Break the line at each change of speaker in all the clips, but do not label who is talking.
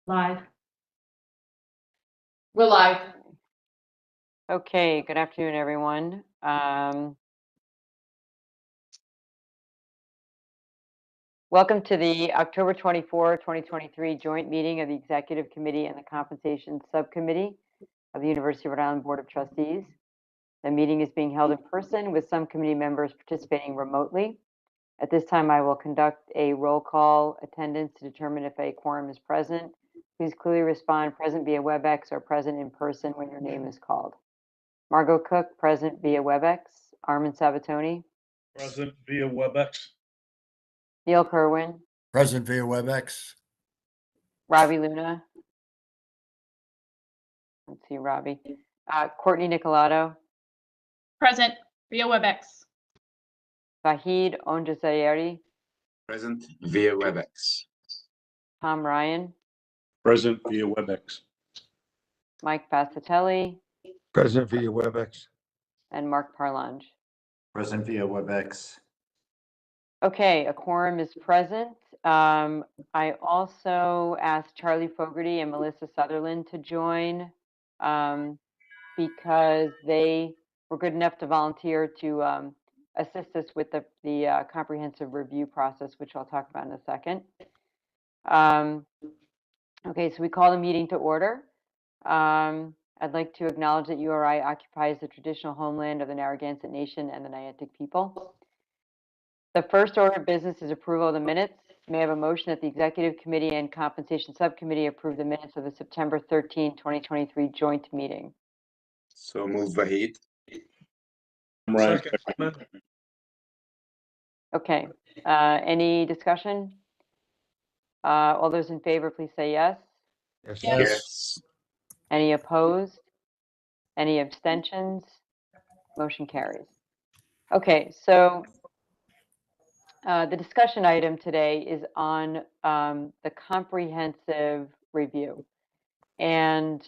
Live. We're live.
Okay, good afternoon, everyone. Welcome to the October 24, 2023 joint meeting of the Executive Committee and the Compensation Subcommittee of the University of Rhode Island Board of Trustees. The meeting is being held in person with some committee members participating remotely. At this time, I will conduct a roll call attendance to determine if a quorum is present. Please clearly respond present via WebEx or present in person when your name is called. Margot Cook, present via WebEx. Armin Sabatoni.
Present via WebEx.
Neil Kerwin.
Present via WebEx.
Robbie Luna. Let's see, Robbie. Courtney Nicolato.
Present via WebEx.
Vahid Onjazayeri.
Present via WebEx.
Tom Ryan.
Present via WebEx.
Mike Passatelli.
Present via WebEx.
And Mark Parlange.
Present via WebEx.
Okay, a quorum is present. I also asked Charlie Fogarty and Melissa Sutherland to join because they were good enough to volunteer to assist us with the comprehensive review process, which I'll talk about in a second. Okay, so we call the meeting to order. I'd like to acknowledge that URI occupies the traditional homeland of the Narragansett Nation and the Niantic people. The first order of business is approval of the minutes. May I have a motion that the Executive Committee and Compensation Subcommittee approve the minutes of the September 13, 2023 joint meeting?
So move Vahid.
Right.
Okay, any discussion? All those in favor, please say yes.
Yes.
Yes.
Any opposed? Any abstentions? Motion carries. Okay, so the discussion item today is on the comprehensive review. And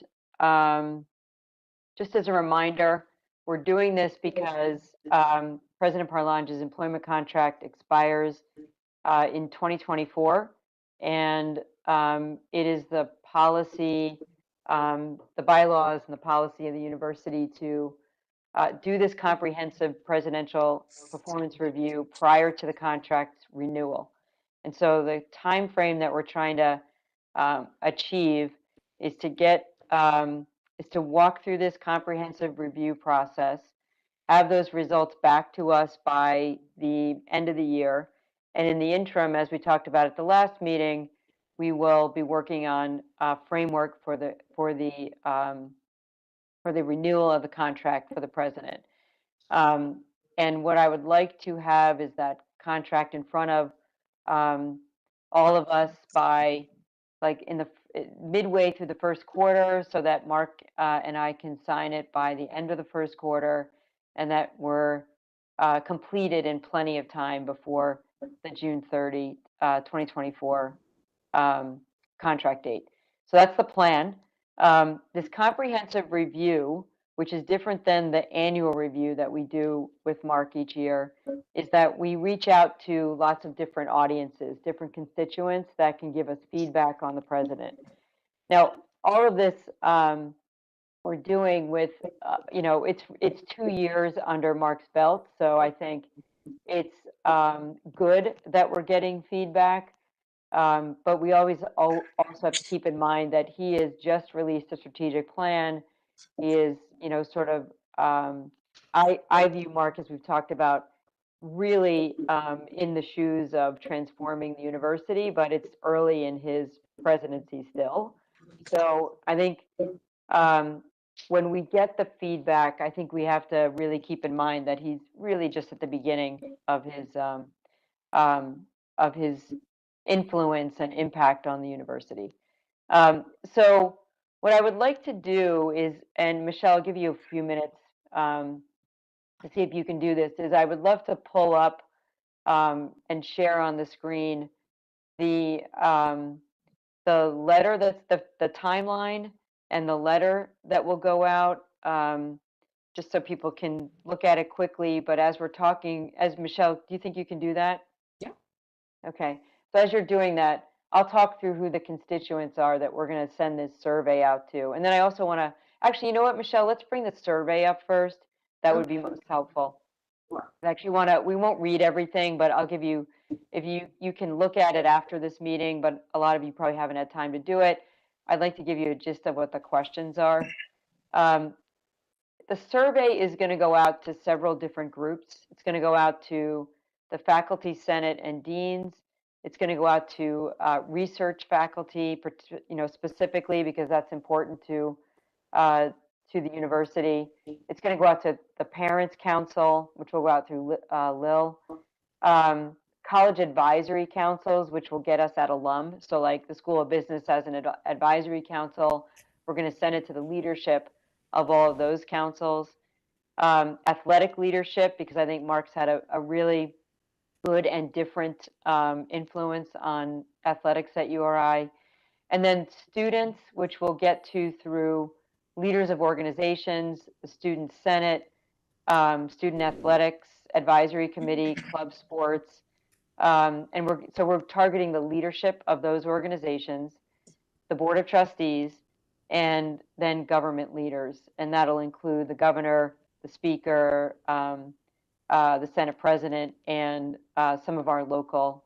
just as a reminder, we're doing this because President Parlange's employment contract expires in 2024. And it is the policy, the bylaws and the policy of the university to do this comprehensive presidential performance review prior to the contract's renewal. And so the time frame that we're trying to achieve is to get is to walk through this comprehensive review process, have those results back to us by the end of the year. And in the interim, as we talked about at the last meeting, we will be working on a framework for the renewal of the contract for the president. And what I would like to have is that contract in front of all of us by like in the midway through the first quarter, so that Mark and I can sign it by the end of the first quarter, and that we're completed in plenty of time before the June 30, 2024 contract date. So that's the plan. This comprehensive review, which is different than the annual review that we do with Mark each year, is that we reach out to lots of different audiences, different constituents that can give us feedback on the president. Now, all of this we're doing with, you know, it's 2 years under Mark's belt, so I think it's good that we're getting feedback. But we always also have to keep in mind that he has just released a strategic plan. He is, you know, sort of, I view Mark, as we've talked about, really in the shoes of transforming the university, but it's early in his presidency still. So I think when we get the feedback, I think we have to really keep in mind that he's really just at the beginning of his influence and impact on the university. So what I would like to do is, and Michelle, I'll give you a few minutes to see if you can do this, is I would love to pull up and share on the screen the letter that's the timeline and the letter that will go out, just so people can look at it quickly. But as we're talking, as Michelle, do you think you can do that?
Yeah.
Okay. So as you're doing that, I'll talk through who the constituents are that we're going to send this survey out to. And then I also want to, actually, you know what, Michelle, let's bring the survey up first. That would be most helpful. I actually want to, we won't read everything, but I'll give you, if you can look at it after this meeting, but a lot of you probably haven't had time to do it. I'd like to give you a gist of what the questions are. The survey is going to go out to several different groups. It's going to go out to the faculty senate and deans. It's going to go out to research faculty, specifically because that's important to the university. It's going to go out to the Parents Council, which will go out through Lil. College advisory councils, which will get us at alum. So like the School of Business has an advisory council. We're going to send it to the leadership of all of those councils. Athletic leadership, because I think Mark's had a really good and different influence on athletics at URI. And then students, which we'll get to through leaders of organizations, the Student Senate, Student Athletics Advisory Committee, club sports. And we're targeting the leadership of those organizations, the Board of Trustees, and then government leaders. And that'll include the governor, the speaker, the Senate president, and some of our local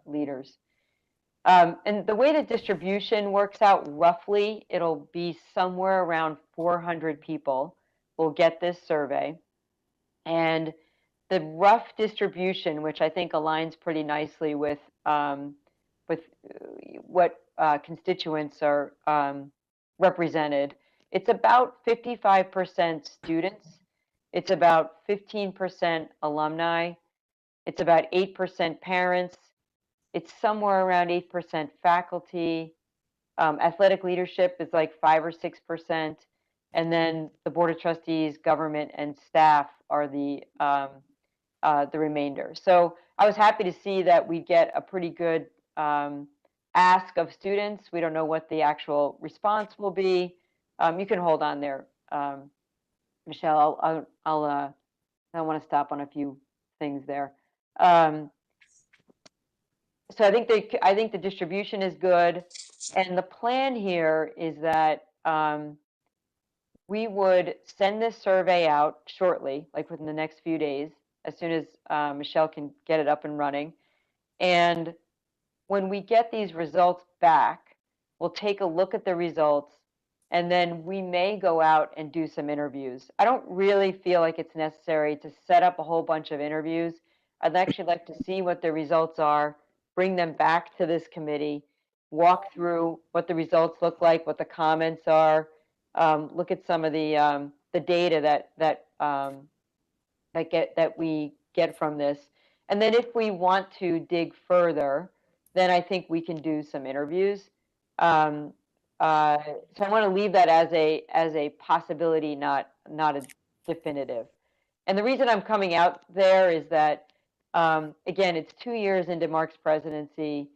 leaders. And the way the distribution works out, roughly, it'll be somewhere around 400 people will get this survey. And the rough distribution, which I think aligns pretty nicely with what constituents are represented, it's about 55% students, it's about 15% alumni, it's about 8% parents, it's somewhere around 8% faculty. Athletic leadership is like 5 or 6%, and then the Board of Trustees, government, and staff are the remainder. So I was happy to see that we get a pretty good ask of students. We don't know what the actual response will be. You can hold on there, Michelle. I want to stop on a few things there. So I think the distribution is good, and the plan here is that we would send this survey out shortly, like within the next few days, as soon as Michelle can get it up and running. And when we get these results back, we'll take a look at the results, and then we may go out and do some interviews. I don't really feel like it's necessary to set up a whole bunch of interviews. I'd actually like to see what the results are, bring them back to this committee, walk through what the results look like, what the comments are, look at some of the data that we get from this. And then if we want to dig further, then I think we can do some interviews. So I want to leave that as a possibility, not a definitive. And the reason I'm coming out there is that, again, it's 2 years into Mark's presidency,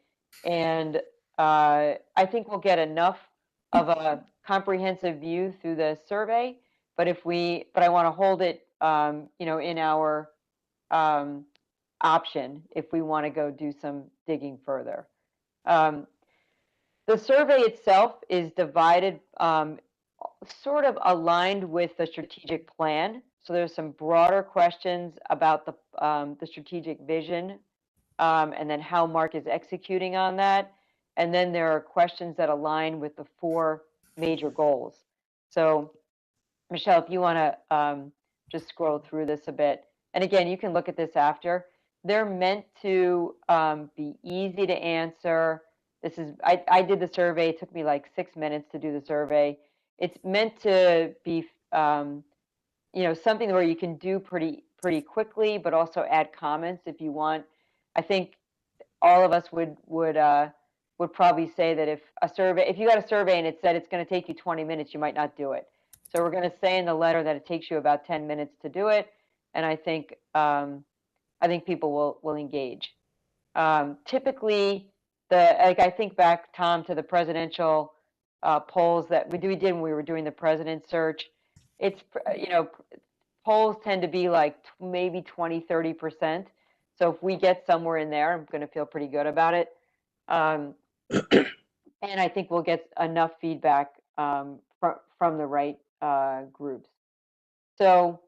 and I think we'll get enough of a comprehensive view through the survey. But I want to hold it, in our option if we want to go do some digging further. The survey itself is divided, sort of aligned with the strategic plan. So there's some broader questions about the strategic vision, and then how Mark is executing on that. And then there are questions that align with the 4 major goals. So Michelle, if you want to just scroll through this a bit. And again, you can look at this after. They're meant to be easy to answer. I did the survey. It took me like 6 minutes to do the survey. It's meant to be, something where you can do pretty quickly, but also add comments if you want. I think all of us would probably say that if you got a survey and it said it's going to take you 20 minutes, you might not do it. So we're going to say in the letter that it takes you about 10 minutes to do it, and I think people will engage. Typically, I think back, Tom, to the presidential polls that we did when we were doing the president search. It's polls tend to be like maybe 20-30%. So if we get somewhere in there, I'm going to feel pretty good about it. And I think we'll get enough feedback from the right groups. So,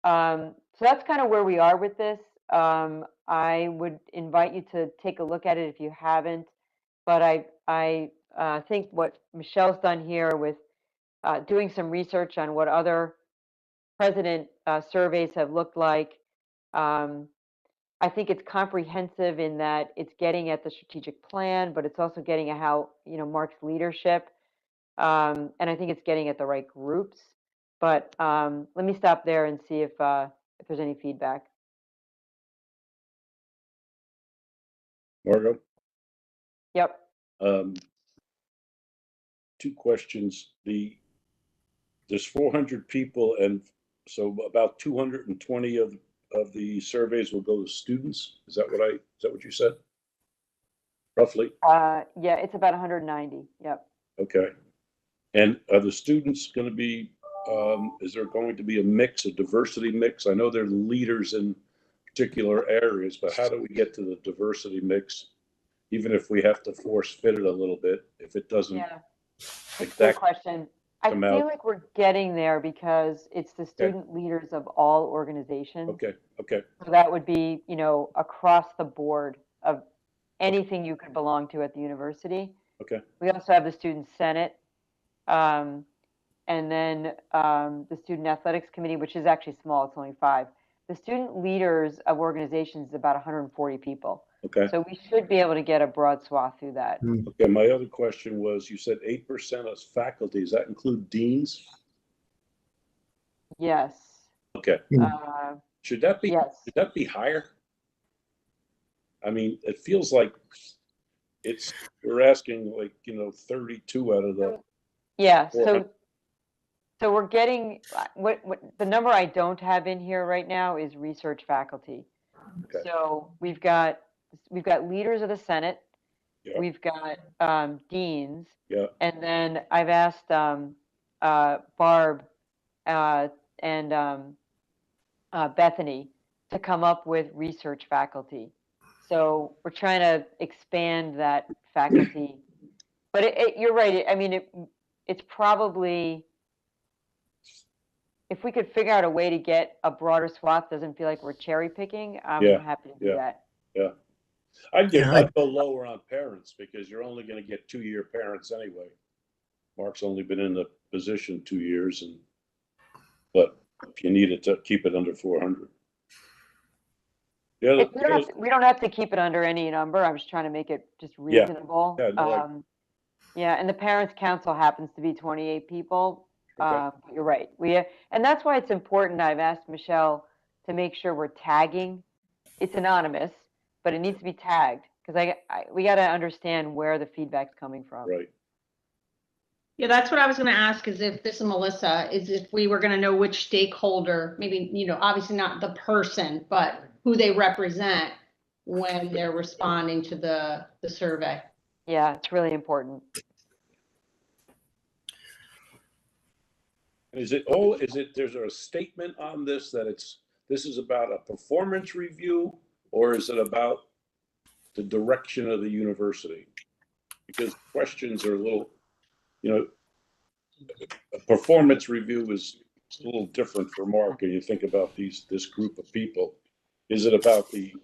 so that's kind of where we are with this. I would invite you to take a look at it if you haven't. But I think what Michelle's done here with doing some research on what other president surveys have looked like. I think it's comprehensive in that it's getting at the strategic plan, but it's also getting at how, Mark's leadership. And I think it's getting at the right groups. But let me stop there and see if there's any feedback.
Margot,
Yep.
2 questions. There's 400 people, and so about 220 of the surveys will go to students. Is that what you said? Roughly?
Yeah, it's about 190. Yep.
Okay. And are the students going to be, is there going to be a diversity mix? I know they're leaders in particular areas, but how do we get to the diversity mix? Even if we have to force fit it a little bit, if it doesn't.
Yeah. Good
Exactly.
question. I
come
feel
out.
like we're getting there because it's the student leaders of all organizations.
Okay.
So that would be, across the board of anything you could belong to at the university.
Okay.
We also have the student senate, and then the student athletics committee, which is actually small. It's only 5. The student leaders of organizations is about 140 people.
Okay.
So we should be able to get a broad swath through that.
Okay. My other question was, you said 8% of faculty. Does that include deans?
Yes.
Okay. Should that be?
Yes.
Should that be higher? I mean, it feels like we're asking 32 out of the.
Yeah.
400.
So we're getting what the number I don't have in here right now is research faculty.
Okay.
So we've got leaders of the Senate,
Yeah.
we've got deans,
Yeah.
and then I've asked Barb and Bethany to come up with research faculty. So we're trying to expand that faculty. But you're right. I mean, it's probably, if we could figure out a way to get a broader swath, doesn't feel like we're cherry picking, I'm
Yeah,
happy to do that.
Yeah. I'd go lower on parents because you're only going to get 2-year parents anyway. Mark's only been in the position 2 years, but if you needed to keep it under 400. Yeah.
We don't have to keep it under any number. I was trying to make it just reasonable.
Yeah, no,
Yeah, and the Parents Council happens to be 28 people.
Okay.
But you're right. And that's why it's important. I've asked Michelle to make sure we're tagging. It's anonymous, but it needs to be tagged because we got to understand where the feedback's coming from.
Right.
Yeah, that's what I was going to ask is if this is Melissa, is if we were going to know which stakeholder, maybe, obviously not the person, but who they represent when they're responding to the survey.
Yeah, it's really important.
There's a statement on this that this is about a performance review, or is it about the direction of the university? Because questions are a little, a performance review is a little different for Mark, and you think about this group of people. Is it about the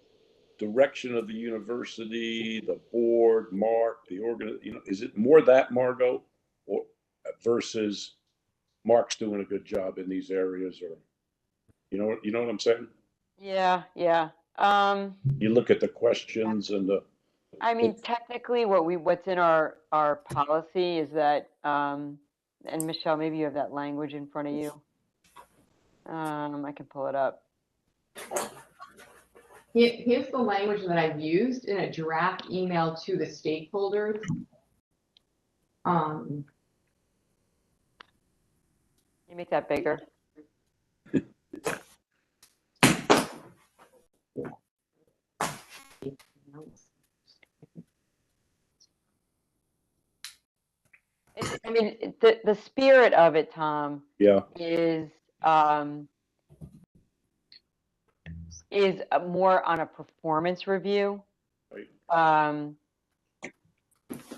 direction of the university, the board, Mark, the is it more that, Margot, or versus Mark's doing a good job in these areas, or you know what I'm saying?
Yeah.
You look at the questions and
I mean, technically, what's in our policy is that, and Michelle, maybe you have that language in front of you. I can pull it up.
Here's the language that I've used in a draft email to the stakeholders.
You make that bigger. I mean, the spirit of it, Tom,
yeah,
is more on a performance review.
right.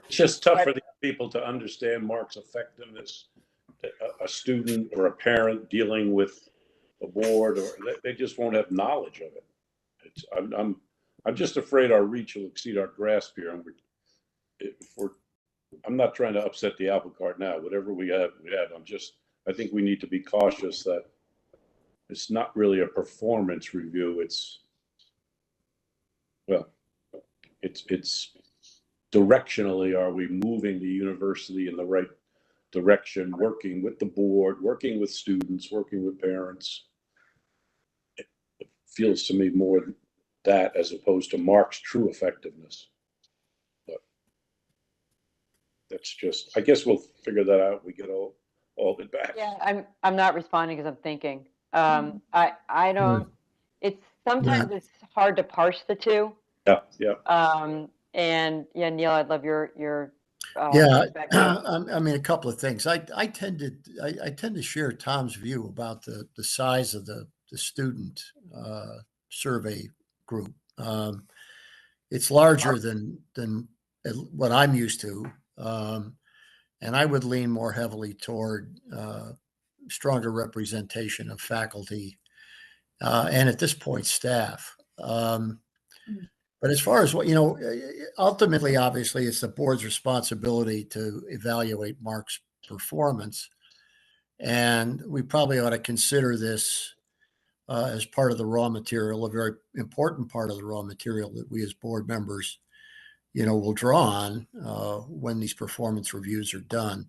It's just tough for these people to understand Mark's effectiveness. A student or a parent dealing with the board, or they just won't have knowledge of it. I'm just afraid our reach will exceed our grasp here. And I'm not trying to upset the apple cart now. Whatever we have, we have. I think we need to be cautious that it's not really a performance review. It's directionally, are we moving the university in the right direction, working with the board, working with students, working with parents? It feels to me more that as opposed to Mark's true effectiveness. But that's just, I guess we'll figure that out. We get all of it back.
Yeah, I'm not responding because I'm thinking. I don't, it's, sometimes it's hard to parse the two.
Yeah.
And yeah, Neil, I'd love your
Yeah,
perspective.
I mean, a couple of things. I tend to share Tom's view about the size of the student survey group. It's larger than what I'm used to, and I would lean more heavily toward stronger representation of faculty and at this point staff. But as far as what, ultimately, obviously, it's the board's responsibility to evaluate Mark's performance. And we probably ought to consider this as part of the raw material, a very important part of the raw material that we as board members, will draw on when these performance reviews are done.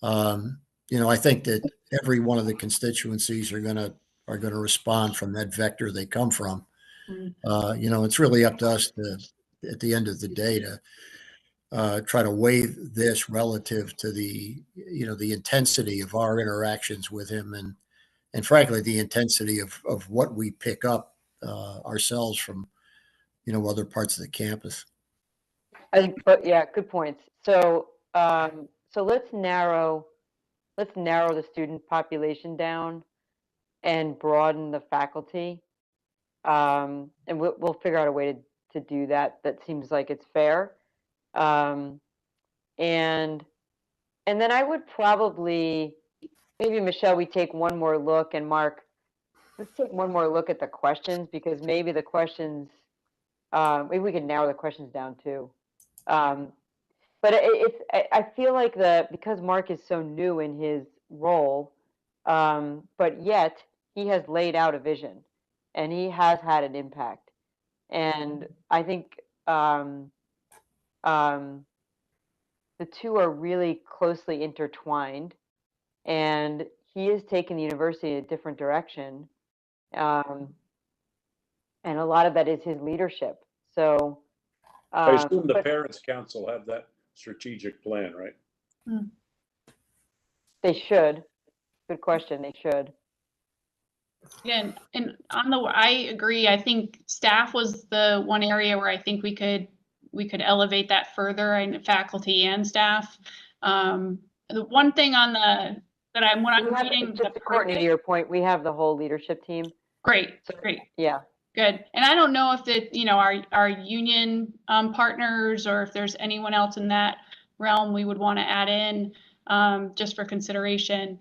I think that every one of the constituencies are going to respond from that vector they come from. It's really up to us to, at the end of the day, to try to weigh this relative to the intensity of our interactions with him and frankly, the intensity of what we pick up ourselves from, other parts of the campus.
I think, but yeah, good points. So, so let's narrow the student population down and broaden the faculty. And we'll figure out a way to do that. That seems like it's fair. And then I would probably, maybe Michelle, we take one more look, and Mark, let's take one more look at the questions, because maybe the questions, maybe we can narrow the questions down too. But I feel like because Mark is so new in his role, but yet he has laid out a vision and he has had an impact. And I think the two are really closely intertwined, and he is taking the university in a different direction. And a lot of that is his leadership. So
I assume the Parents Council have that strategic plan, right?
they should. Good question. They should.
Yeah, and I agree. I think staff was the one area where I think we could elevate that further, and faculty and staff. The one thing on when I'm reading
Just according to your point, we have the whole leadership team.
Great,
So,
great.
Yeah.
Good. And I don't know if our union partners, or if there's anyone else in that realm we would want to add in just for consideration.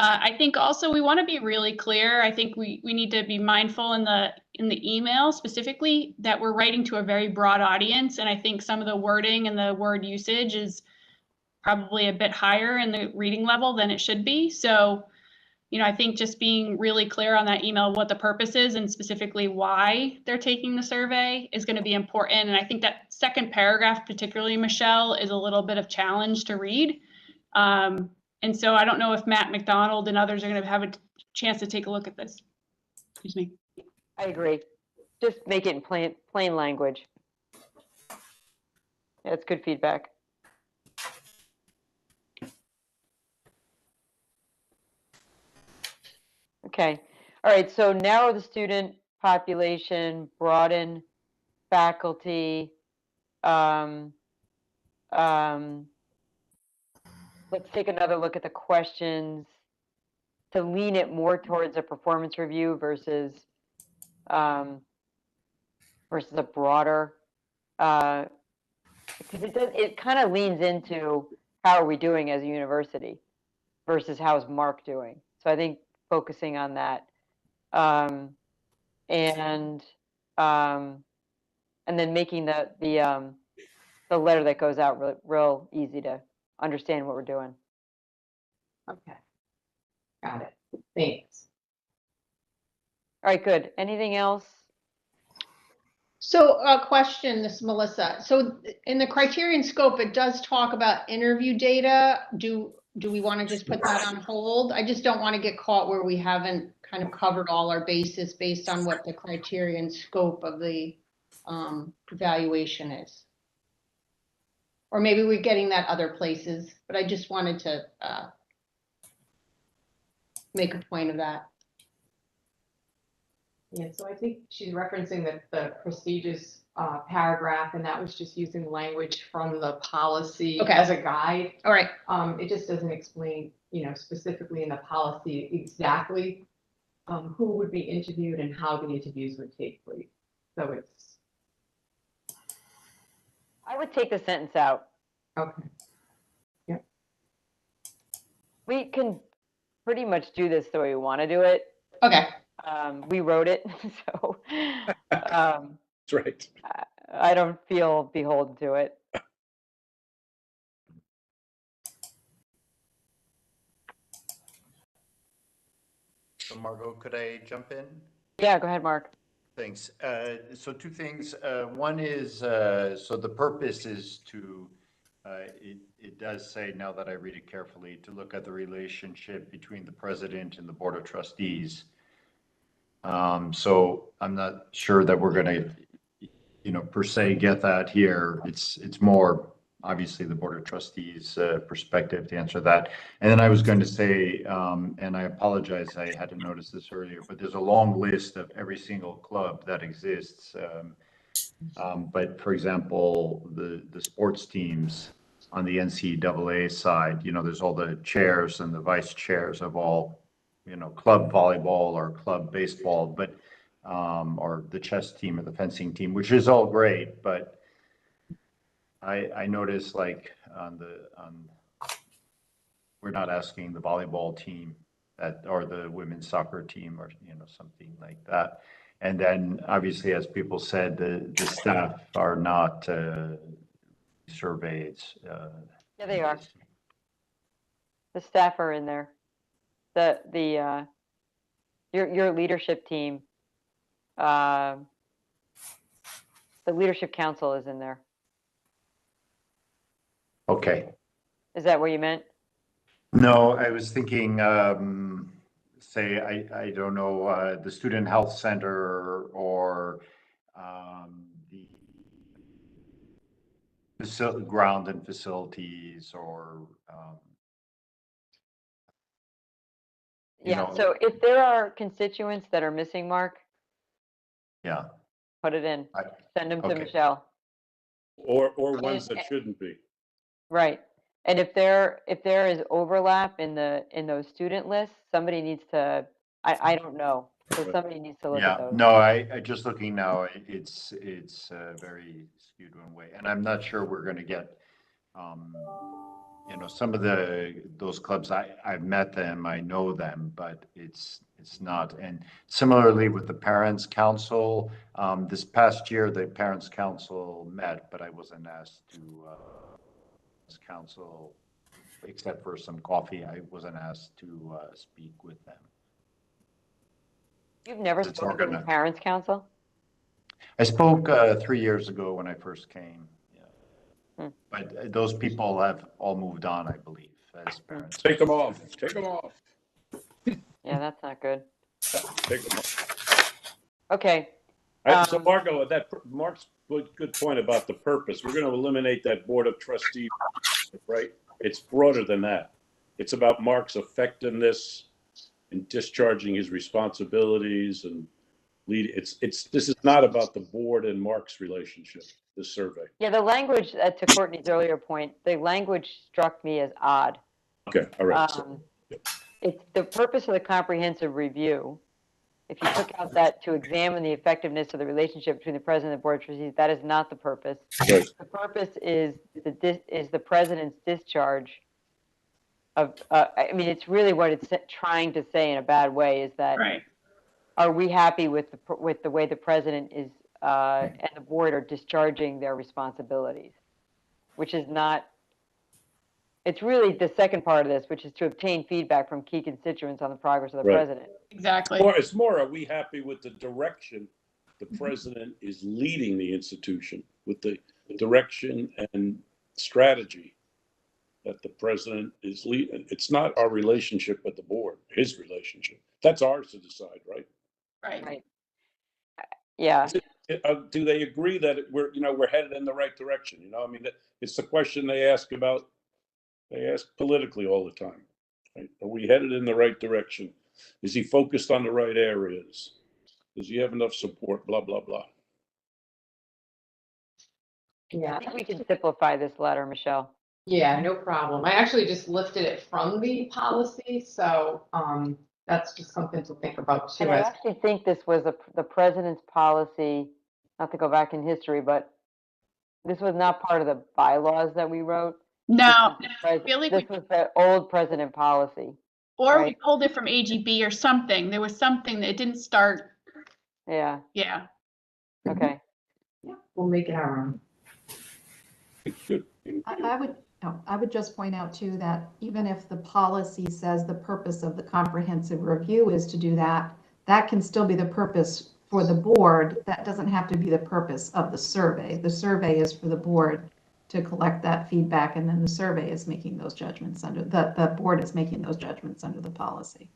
I think also we want to be really clear. I think we need to be mindful in the email specifically that we're writing to a very broad audience. And I think some of the wording and the word usage is probably a bit higher in the reading level than it should be. So, I think just being really clear on that email what the purpose is and specifically why they're taking the survey is going to be important. And I think that second paragraph, particularly, Michelle, is a little bit of challenge to read. And so I don't know if Matt McDonald and others are going to have a chance to take a look at this. Excuse me.
I agree. Just make it in plain language. Yeah, it's good feedback. Okay. All right. So narrow the student population, broaden faculty. Let's take another look at the questions to lean it more towards a performance review versus a broader because it kind of leans into how are we doing as a university versus how's Mark doing. So I think focusing on that, and then making the letter that goes out real easy to understand what we're doing.
Okay. Got it. Thanks.
All right, good. Anything else?
So a question, this is Melissa. So in the criterion scope, it does talk about interview data. Do we want to just put that on hold? I just don't want to get caught where we haven't kind of covered all our bases based on what the criterion scope of the evaluation is. Or maybe we're getting that other places, but I just wanted to make a point of that.
Yeah, so I think she's referencing the prestigious paragraph, and that was just using language from the policy
Okay.
as a guide.
All right.
It just doesn't explain, specifically in the policy exactly who would be interviewed and how the interviews would take place. So it's,
I would take the sentence out.
okay.
We can pretty much do this the way we want to do it.
Okay.
We wrote it, so
That's right.
I don't feel beholden to it.
So Margot, could I jump in?
Yeah, go ahead, Mark.
Thanks. So two things. One is, so the purpose is to, it does say, now that I read it carefully, to look at the relationship between the president and the board of trustees. So I'm not sure that we're going to, per se get that here. It's more obviously the board of trustees perspective to answer that. And then I was going to say, and I apologize, I hadn't noticed this earlier, but there's a long list of every single club that exists. But for example, the sports teams on the NCAA side, there's all the chairs and the vice chairs of all, club volleyball or club baseball, but or the chess team or the fencing team, which is all great, but I noticed like we're not asking the volleyball team or the women's soccer team or something like that. And then obviously, as people said, the staff are not surveyed.
Yeah, they are. The staff are in there. Your leadership team, the leadership council is in there.
Okay.
Is that what you meant?
No, I was thinking, say, I don't know, the student health center or the ground and facilities or
Yeah, so if there are constituents that are missing, Mark,
yeah.
put it in. Send them to
okay.
Michelle.
Or ones that shouldn't be.
Right. And if there is overlap in those student lists, somebody needs to, I don't know. So somebody needs to look at
Yeah,
those.
no, I just looking now, it's very skewed one way, and I'm not sure we're going to get, some of those clubs. I've met them, I know them, but it's not. And similarly with the parents' council, this past year the parents' council met, but I wasn't asked to council, except for some coffee. I wasn't asked to speak with them.
You've never
It's
spoken to the parents' council?
I spoke 3 years ago when I first came. Yeah. But those people have all moved on, I believe, as parents.
Take them off. Take them off.
Yeah, that's not good.
Take them off.
Okay.
So Marco, Mark's good point about the purpose. We're going to eliminate that board of trustees, right? It's broader than that. It's about Mark's effectiveness in discharging his responsibilities and lead. This is not about the board and Mark's relationship, this survey.
Yeah, the language, to Courtney's earlier point, the language struck me as odd.
Okay, all right.
It's the purpose of the comprehensive review. if you took out that to examine the effectiveness of the relationship between the president and the board of trustees, that is not the purpose.
Right.
The purpose is the president's discharge of, I mean, it's really what it's trying to say in a bad way is that,
Right.
are we happy with the way the president is, and the board are discharging their responsibilities? Which is not, it's really the second part of this, which is to obtain feedback from key constituents on the progress of the
Right.
president.
Exactly.
Or it's more, are we happy with the direction the president is leading the institution, with the direction and strategy that the president is leading? It's not our relationship with the board, his relationship. That's ours to decide, right?
Right.
Right. Yeah,
Do they agree that we're headed in the right direction? I mean, it's the question they ask politically all the time. Right? Are we headed in the right direction? Is he focused on the right areas? Does he have enough support? Blah, blah, blah.
Yeah.
I think we can simplify this letter, Michelle.
Yeah, no problem. I actually just lifted it from the policy, so that's just something to think about too.
And I actually think this was the president's policy, not to go back in history, but this was not part of the bylaws that we wrote.
No,
This
I
was
feel like
this
we,
was the old president policy.
or we
right.
pulled it from AGB or something. There was something that didn't start.
Yeah,
Yeah.
okay.
Yeah, we'll make it our own.
Good.
I would just point out too that even if the policy says the purpose of the comprehensive review is to do that, that can still be the purpose for the board. That doesn't have to be the purpose of the survey. The survey is for the board to collect that feedback, and then the survey is making those judgments under, the board is making those judgments under the policy.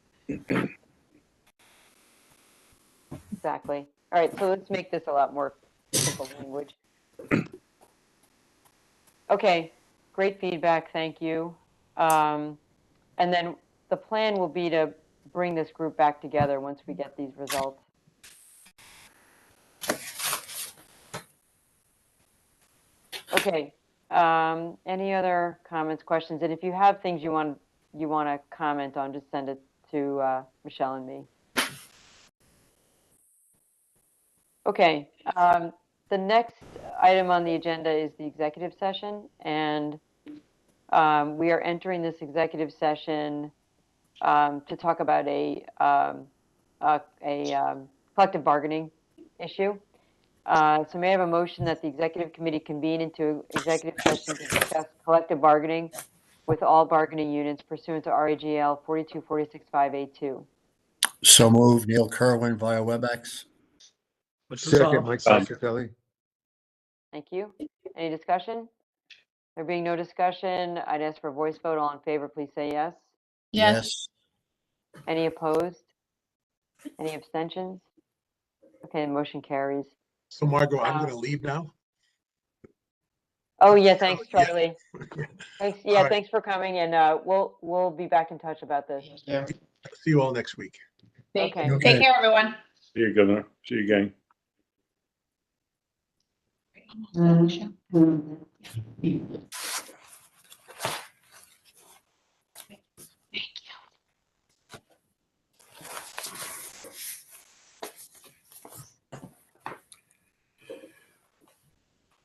Exactly. All right, so let's make this a lot more simple language. Okay, great feedback, thank you. And then the plan will be to bring this group back together once we get these results. Okay, any other comments, questions? And if you have things you want to comment on, just send it to Michelle and me. Okay, the next item on the agenda is the executive session, and we are entering this executive session to talk about a collective bargaining issue. So may I have a motion that the executive committee convene into executive session to discuss collective bargaining with all bargaining units pursuant to RAGL 42465A2.
So move, Neil Kerwin via WebEx.
Second, Mike Sasser-Kelly.
Thank you. Any discussion? There being no discussion, I'd ask for a voice vote. All in favor, please say yes.
Yes.
Any opposed? Any abstentions? Okay, the motion carries.
So Margot, I'm going to leave now.
Oh, yeah, thanks,
Yeah.
Charlie. Thanks,
All
yeah,
right.
thanks for coming, and we'll be back in touch about this.
See you all next week.
Thank
Okay.
you.
Take care, everyone.
See you, Governor. See you, gang.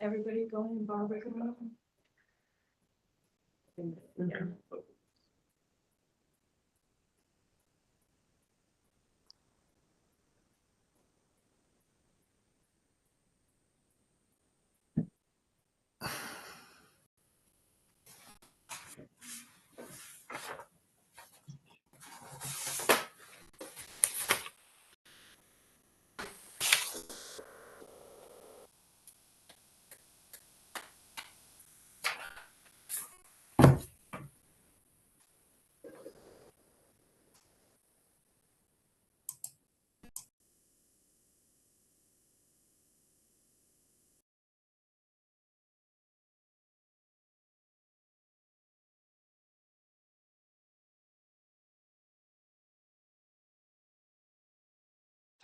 Everybody going, Barbara going?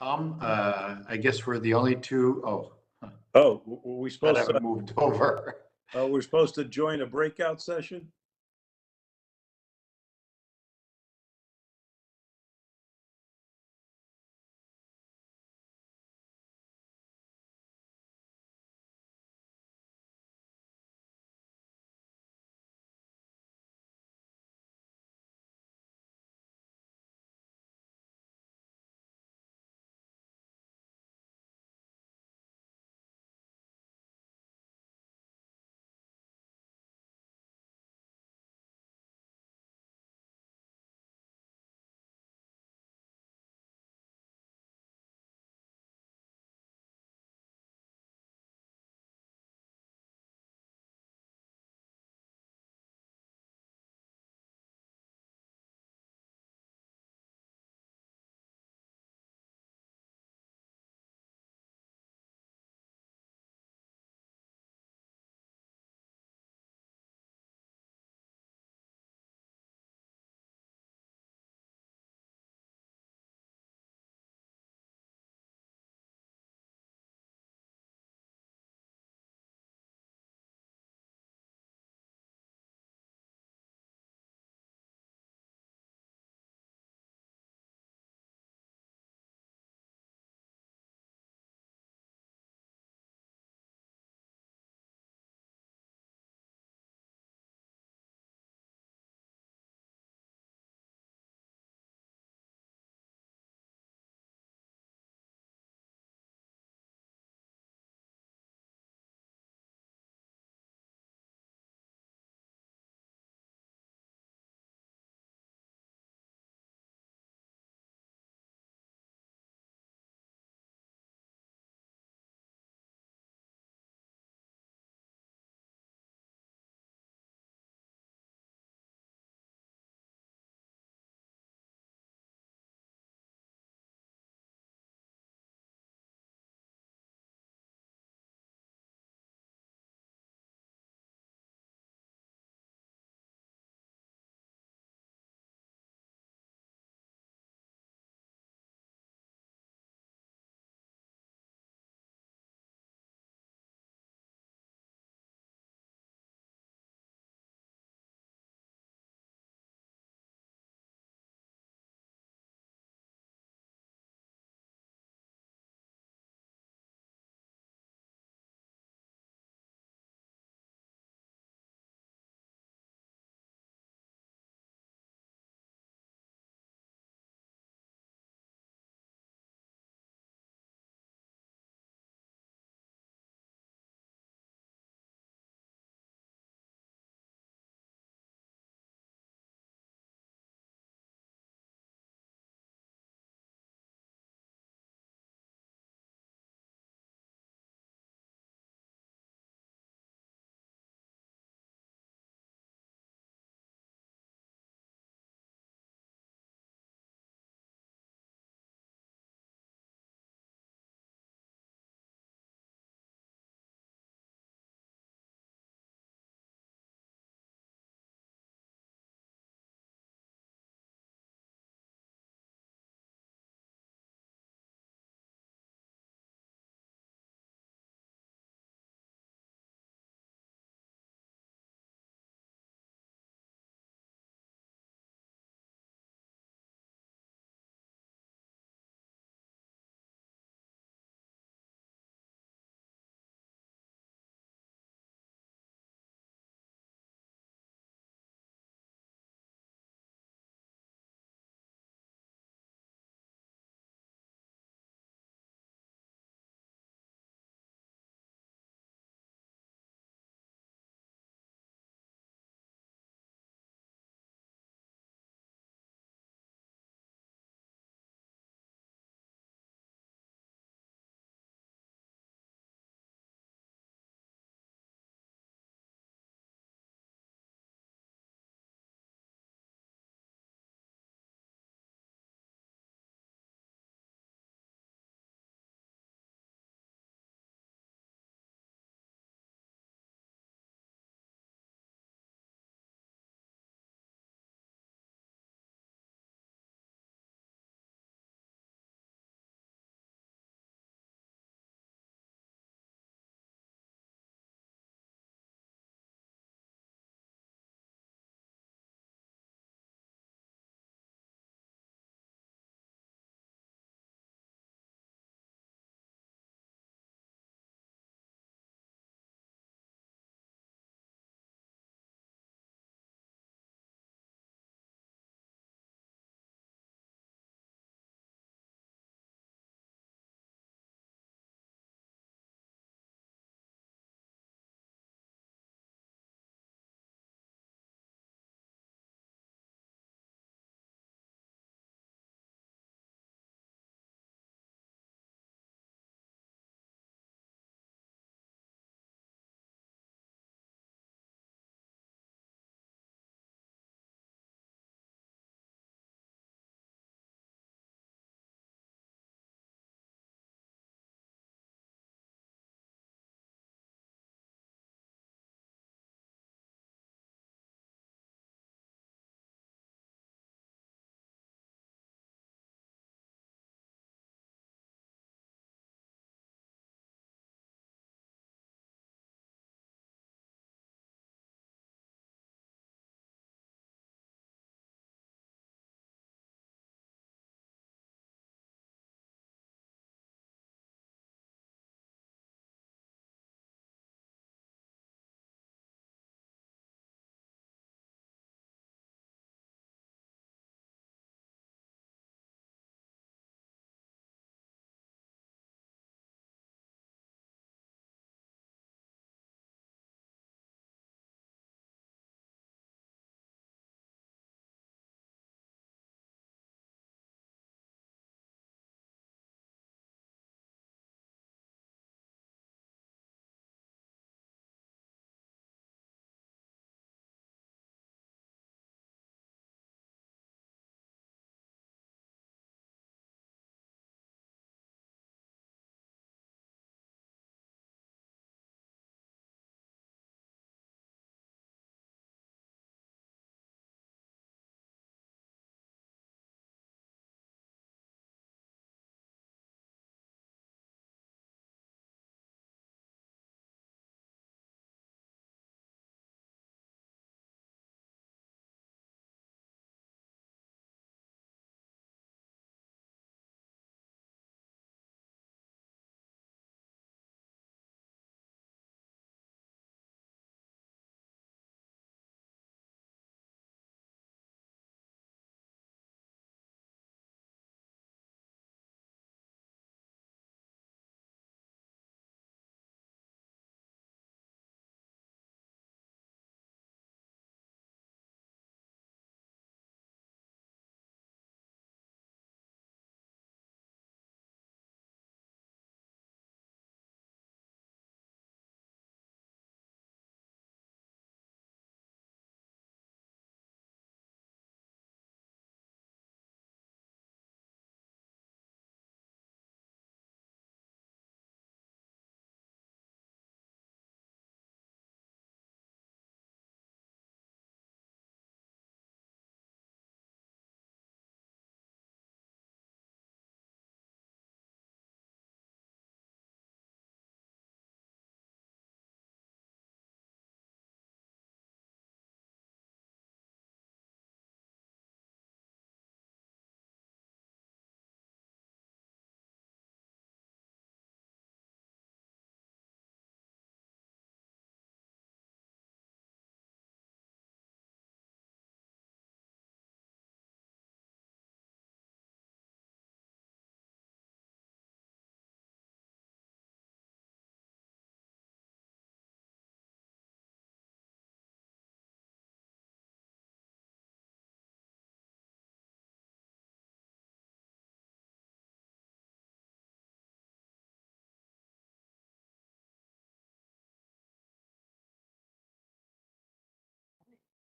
Tom, I guess we're the only two,
Oh, were we
that
supposed
haven't
to,
moved over.
we're supposed to join a breakout session?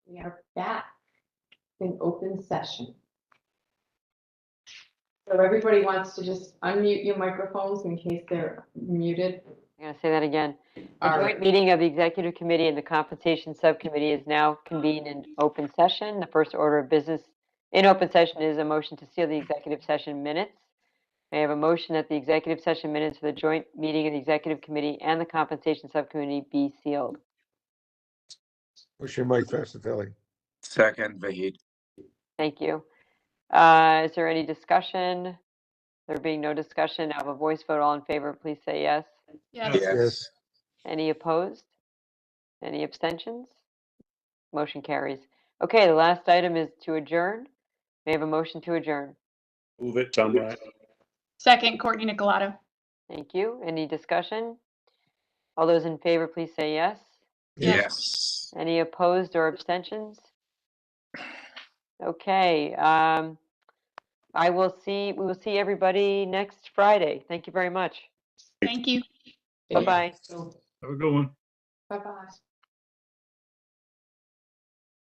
We are back in open session. So everybody wants to just unmute your microphones in case they're muted.
I'm going to say that again. The
All
joint
right.
meeting of the Executive Committee and the Compensation Subcommittee is now convened in open session. The first order of business in open session is a motion to seal the executive session minutes. May I have a motion that the executive session minutes for the joint meeting of the Executive Committee and the Compensation Subcommittee be sealed?
Motion Mike Fascitelli.
Second, Vahid.
Thank you. Is there any discussion? There being no discussion, I have a voice vote. All in favor, please say yes.
Yes.
Yes.
Any opposed? Any abstentions? Motion carries. Okay, the last item is to adjourn. May I have a motion to adjourn?
Move it, Tom Ryan.
Second, Courtney Nicolato.
Thank you. Any discussion? All those in favor, please say yes.
Yes.
Yes.
Any opposed or abstentions? Okay, we will see everybody next Friday. Thank you very much.
Thank you.
Bye-bye.
So,
Have a good one.
bye-bye.